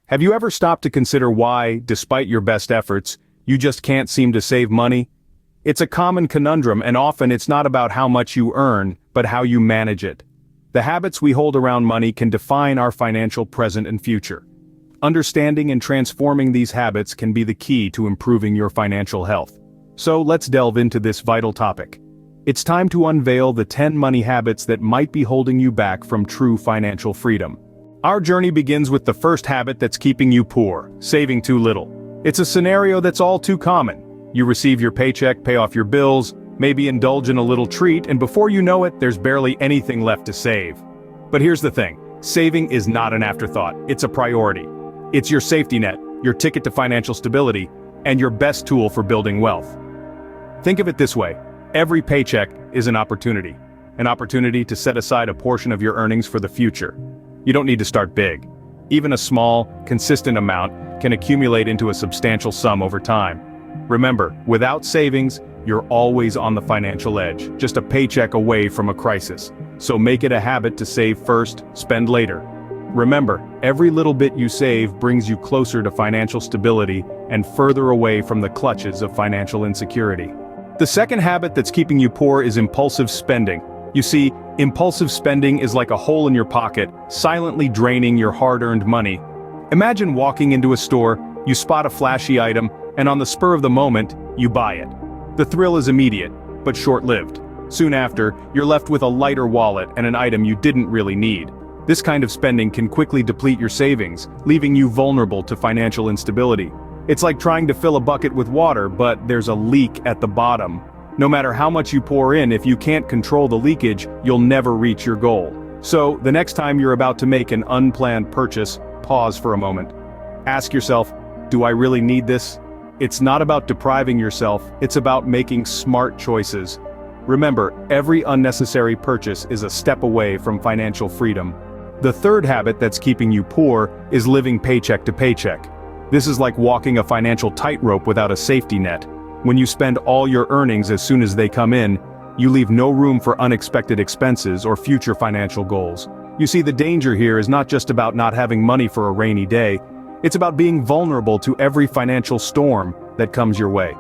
Have you ever stopped to consider why, despite your best efforts, you just can't seem to save money? It's a common conundrum, and often it's not about how much you earn, but how you manage it. The habits we hold around money can define our financial present and future. Understanding and transforming these habits can be the key to improving your financial health. So let's delve into this vital topic. It's time to unveil the 10 money habits that might be holding you back from true financial freedom. Our journey begins with the first habit that's keeping you poor: saving too little. It's a scenario that's all too common. You receive your paycheck, pay off your bills, maybe indulge in a little treat, and before you know it, there's barely anything left to save. But here's the thing: saving is not an afterthought, it's a priority. It's your safety net, your ticket to financial stability, and your best tool for building wealth. Think of it this way: every paycheck is an opportunity to set aside a portion of your earnings for the future. You don't need to start big. Even a small, consistent amount can accumulate into a substantial sum over time. Remember, without savings, you're always on the financial edge, just a paycheck away from a crisis. So make it a habit to save first, spend later. Remember, every little bit you save brings you closer to financial stability and further away from the clutches of financial insecurity. The second habit that's keeping you poor is impulsive spending. You see, impulsive spending is like a hole in your pocket, silently draining your hard-earned money. Imagine walking into a store, you spot a flashy item, and on the spur of the moment, you buy it. The thrill is immediate, but short-lived. Soon after, you're left with a lighter wallet and an item you didn't really need. This kind of spending can quickly deplete your savings, leaving you vulnerable to financial instability. It's like trying to fill a bucket with water, but there's a leak at the bottom. No matter how much you pour in, if you can't control the leakage, you'll never reach your goal. So, the next time you're about to make an unplanned purchase, pause for a moment. Ask yourself, do I really need this? It's not about depriving yourself, it's about making smart choices. Remember, every unnecessary purchase is a step away from financial freedom. The third habit that's keeping you poor is living paycheck to paycheck. This is like walking a financial tightrope without a safety net. When you spend all your earnings as soon as they come in, you leave no room for unexpected expenses or future financial goals. You see, the danger here is not just about not having money for a rainy day, it's about being vulnerable to every financial storm that comes your way.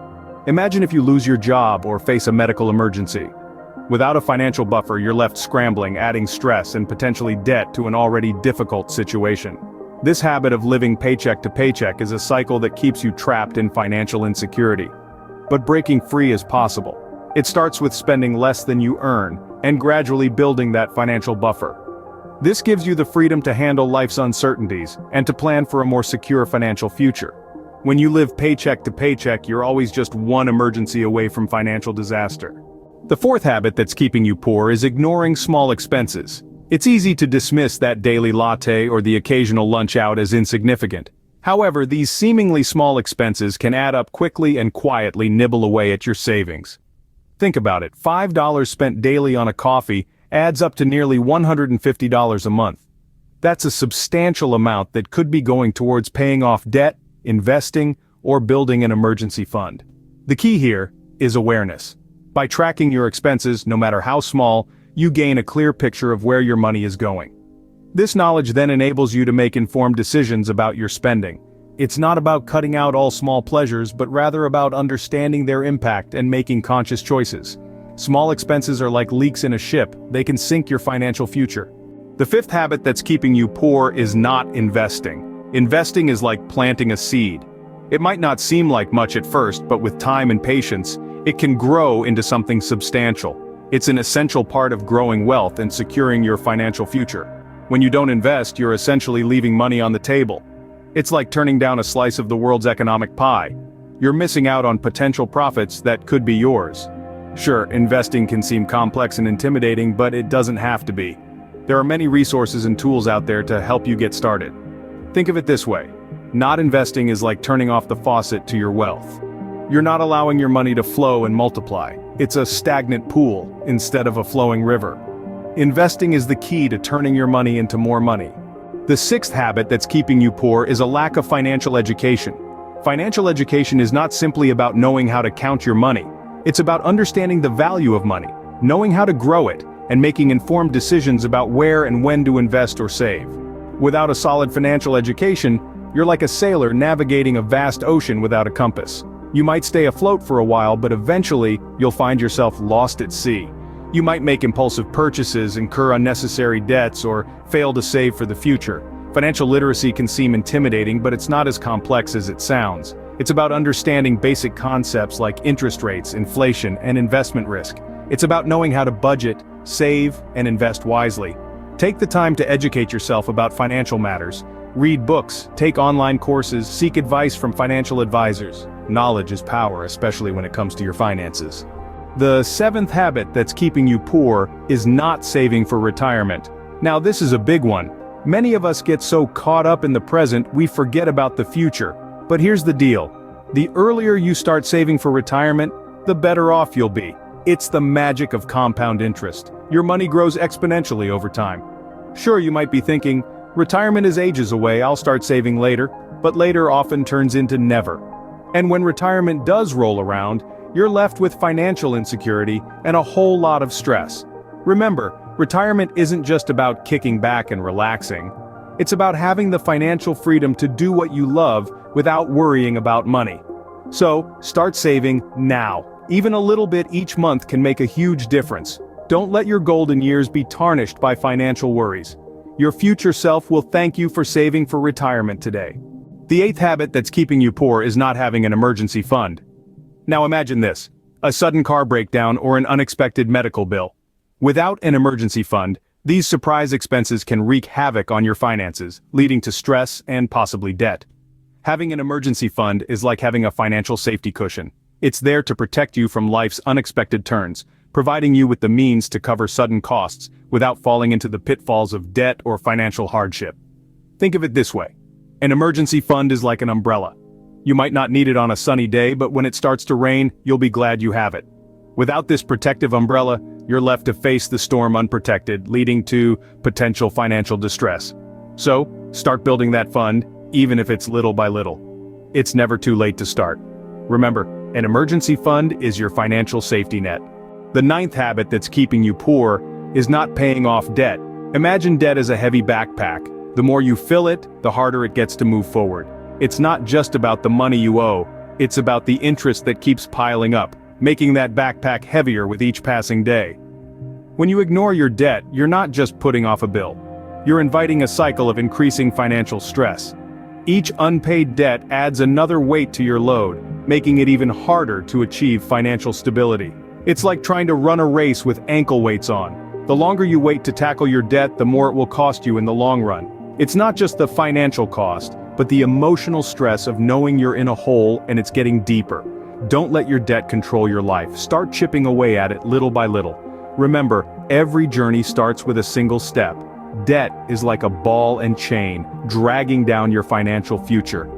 Imagine if you lose your job or face a medical emergency. Without a financial buffer, you're left scrambling, adding stress and potentially debt to an already difficult situation. This habit of living paycheck to paycheck is a cycle that keeps you trapped in financial insecurity. But breaking free is possible. It starts with spending less than you earn, and gradually building that financial buffer. This gives you the freedom to handle life's uncertainties, and to plan for a more secure financial future. When you live paycheck to paycheck, you're always just one emergency away from financial disaster. The fourth habit that's keeping you poor is ignoring small expenses. It's easy to dismiss that daily latte or the occasional lunch out as insignificant. However, these seemingly small expenses can add up quickly and quietly nibble away at your savings. Think about it: $5 spent daily on a coffee adds up to nearly $150 a month. That's a substantial amount that could be going towards paying off debt, investing, or building an emergency fund. The key here is awareness. By tracking your expenses, no matter how small, you gain a clear picture of where your money is going. This knowledge then enables you to make informed decisions about your spending. It's not about cutting out all small pleasures, but rather about understanding their impact and making conscious choices. Small expenses are like leaks in a ship; they can sink your financial future. The fifth habit that's keeping you poor is not investing. Investing is like planting a seed. It might not seem like much at first, but with time and patience, it can grow into something substantial. It's an essential part of growing wealth and securing your financial future. When you don't invest, you're essentially leaving money on the table. It's like turning down a slice of the world's economic pie. You're missing out on potential profits that could be yours. Sure, investing can seem complex and intimidating, but it doesn't have to be. There are many resources and tools out there to help you get started. Think of it this way: not investing is like turning off the faucet to your wealth. You're not allowing your money to flow and multiply. It's a stagnant pool instead of a flowing river. Investing is the key to turning your money into more money. The sixth habit that's keeping you poor is a lack of financial education. Financial education is not simply about knowing how to count your money. It's about understanding the value of money, knowing how to grow it, and making informed decisions about where and when to invest or save. Without a solid financial education, You're like a sailor navigating a vast ocean without a compass. You might stay afloat for a while, but eventually, you'll find yourself lost at sea. You might make impulsive purchases, incur unnecessary debts, or fail to save for the future. Financial literacy can seem intimidating, but it's not as complex as it sounds. It's about understanding basic concepts like interest rates, inflation, and investment risk. It's about knowing how to budget, save, and invest wisely. Take the time to educate yourself about financial matters. Read books, take online courses, seek advice from financial advisors. Knowledge is power, especially when it comes to your finances. The seventh habit that's keeping you poor is not saving for retirement. Now this is a big one. Many of us get so caught up in the present we forget about the future. But here's the deal. The earlier you start saving for retirement, the better off you'll be. It's the magic of compound interest. Your money grows exponentially over time. Sure, you might be thinking, retirement is ages away, I'll start saving later, but later often turns into never. And when retirement does roll around, you're left with financial insecurity and a whole lot of stress. Remember, retirement isn't just about kicking back and relaxing. It's about having the financial freedom to do what you love without worrying about money. So, start saving now. Even a little bit each month can make a huge difference. Don't let your golden years be tarnished by financial worries. Your future self will thank you for saving for retirement today. The eighth habit that's keeping you poor is not having an emergency fund. Now imagine this: a sudden car breakdown or an unexpected medical bill. Without an emergency fund, these surprise expenses can wreak havoc on your finances, leading to stress and possibly debt. Having an emergency fund is like having a financial safety cushion. It's there to protect you from life's unexpected turns, providing you with the means to cover sudden costs without falling into the pitfalls of debt or financial hardship. Think of it this way. An emergency fund is like an umbrella. You might not need it on a sunny day, but when it starts to rain, you'll be glad you have it. Without this protective umbrella, you're left to face the storm unprotected, leading to potential financial distress. So, start building that fund, even if it's little by little. It's never too late to start. Remember, an emergency fund is your financial safety net. The ninth habit that's keeping you poor is not paying off debt. Imagine debt as a heavy backpack. The more you fill it, the harder it gets to move forward. It's not just about the money you owe, it's about the interest that keeps piling up, making that backpack heavier with each passing day. When you ignore your debt, you're not just putting off a bill. You're inviting a cycle of increasing financial stress. Each unpaid debt adds another weight to your load, making it even harder to achieve financial stability. It's like trying to run a race with ankle weights on. The longer you wait to tackle your debt, the more it will cost you in the long run. It's not just the financial cost, but the emotional stress of knowing you're in a hole and it's getting deeper. Don't let your debt control your life. Start chipping away at it little by little. Remember, every journey starts with a single step. Debt is like a ball and chain, dragging down your financial future.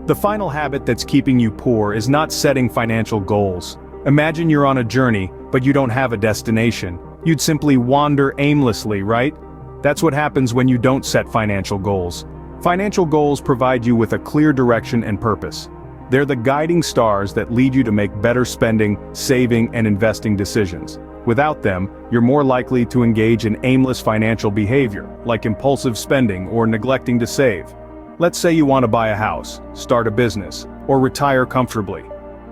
The final habit that's keeping you poor is not setting financial goals. Imagine you're on a journey, but you don't have a destination. You'd simply wander aimlessly, right? That's what happens when you don't set financial goals. Financial goals provide you with a clear direction and purpose. They're the guiding stars that lead you to make better spending, saving, and investing decisions. Without them, you're more likely to engage in aimless financial behavior, like impulsive spending or neglecting to save. Let's say you want to buy a house, start a business, or retire comfortably.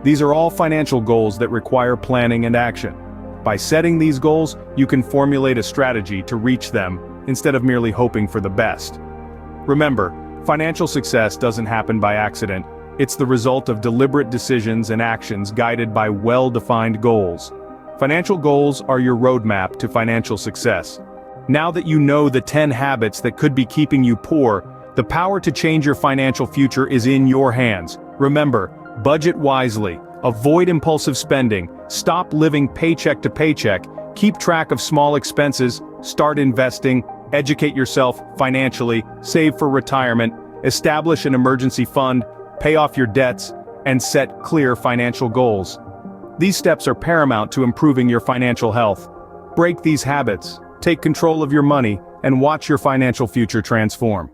These are all financial goals that require planning and action. By setting these goals, you can formulate a strategy to reach them, instead of merely hoping for the best. Remember, financial success doesn't happen by accident. It's the result of deliberate decisions and actions guided by well-defined goals. Financial goals are your roadmap to financial success. Now that you know the 10 habits that could be keeping you poor, the power to change your financial future is in your hands. Remember, budget wisely, avoid impulsive spending, stop living paycheck to paycheck, keep track of small expenses, start investing, educate yourself financially, save for retirement, establish an emergency fund, pay off your debts, and set clear financial goals. These steps are paramount to improving your financial health. Break these habits, take control of your money, and watch your financial future transform.